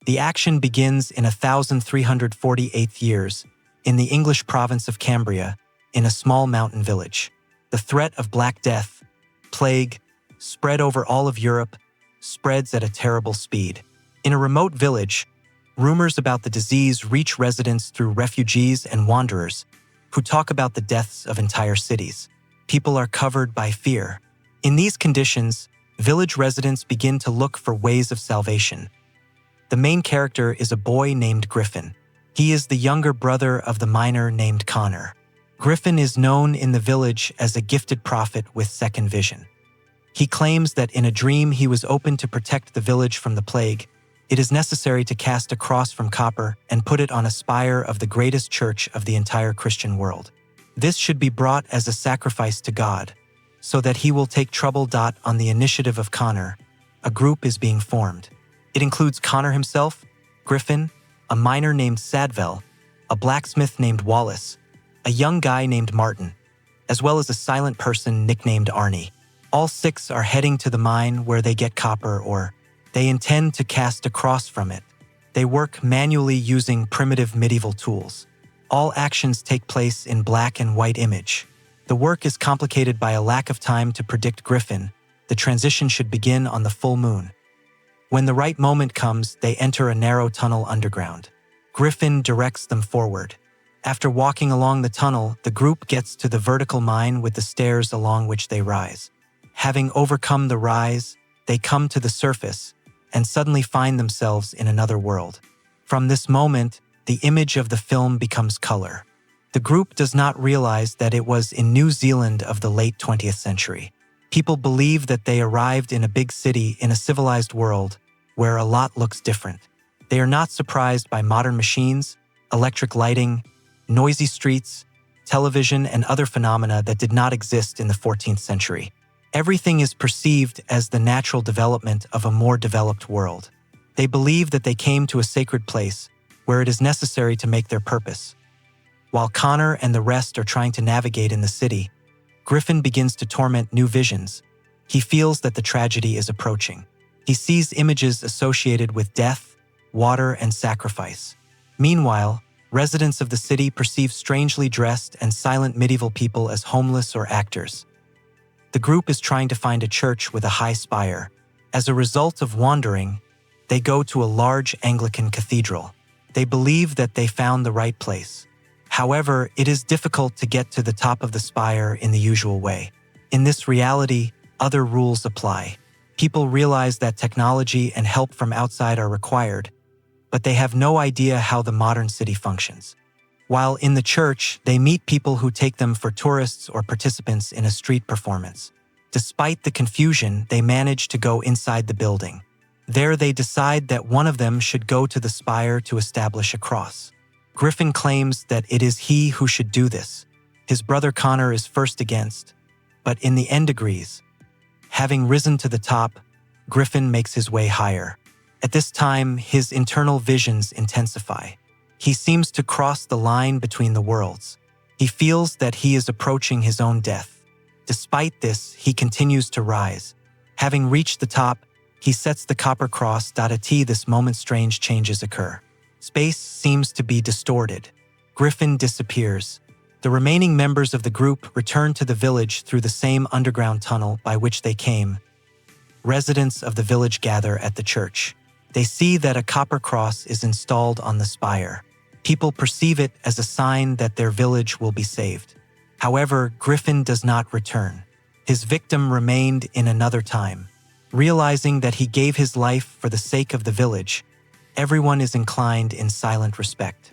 The action begins in 1348 years, in the English province of Cambria, in a small mountain village. The threat of Black Death, plague, spread over all of Europe, spreads at a terrible speed. In a remote village, rumors about the disease reach residents through refugees and wanderers who talk about the deaths of entire cities. People are covered by fear. In these conditions, village residents begin to look for ways of salvation. The main character is a boy named Griffin. He is the younger brother of the miner named Connor. Griffin is known in the village as a gifted prophet with second vision. He claims that in a dream he was open to protect the village from the plague. It is necessary to cast a cross from copper and put it on a spire of the greatest church of the entire Christian world. This should be brought as a sacrifice to God, so that he will take trouble. On the initiative of Connor, a group is being formed. It includes Connor himself, Griffin, a miner named Sadvel, a blacksmith named Wallace, a young guy named Martin, as well as a silent person nicknamed Arnie. All 6 are heading to the mine where they get copper, or they intend to cast a cross from it. They work manually using primitive medieval tools. All actions take place in black and white image. The work is complicated by a lack of time to predict Griffin. The transition should begin on the full moon. When the right moment comes, they enter a narrow tunnel underground. Griffin directs them forward. After walking along the tunnel, the group gets to the vertical mine with the stairs along which they rise. Having overcome the rise, they come to the surface and suddenly find themselves in another world. From this moment, the image of the film becomes color. The group does not realize that it was in New Zealand of the late 20th century. People believe that they arrived in a big city in a civilized world where a lot looks different. They are not surprised by modern machines, electric lighting, noisy streets, television, and other phenomena that did not exist in the 14th century. Everything is perceived as the natural development of a more developed world. They believe that they came to a sacred place where it is necessary to make their purpose. While Connor and the rest are trying to navigate in the city, Griffin begins to torment new visions. He feels that the tragedy is approaching. He sees images associated with death, water, and sacrifice. Meanwhile, residents of the city perceive strangely dressed and silent medieval people as homeless or actors. The group is trying to find a church with a high spire. As a result of wandering, they go to a large Anglican cathedral. They believe that they found the right place. However, it is difficult to get to the top of the spire in the usual way. In this reality, other rules apply. People realize that technology and help from outside are required, but they have no idea how the modern city functions. While in the church, they meet people who take them for tourists or participants in a street performance. Despite the confusion, they manage to go inside the building. There they decide that one of them should go to the spire to establish a cross. Griffin claims that it is he who should do this. His brother Connor is first against, but in the end agrees. Having risen to the top, Griffin makes his way higher. At this time, his internal visions intensify. He seems to cross the line between the worlds. He feels that he is approaching his own death. Despite this, he continues to rise. Having reached the top, he sets the copper cross. At this moment, strange changes occur. Space seems to be distorted. Griffin disappears. The remaining members of the group return to the village through the same underground tunnel by which they came. Residents of the village gather at the church. They see that a copper cross is installed on the spire. People perceive it as a sign that their village will be saved. However, Griffin does not return. His victim remained in another time. Realizing that he gave his life for the sake of the village, everyone is inclined in silent respect.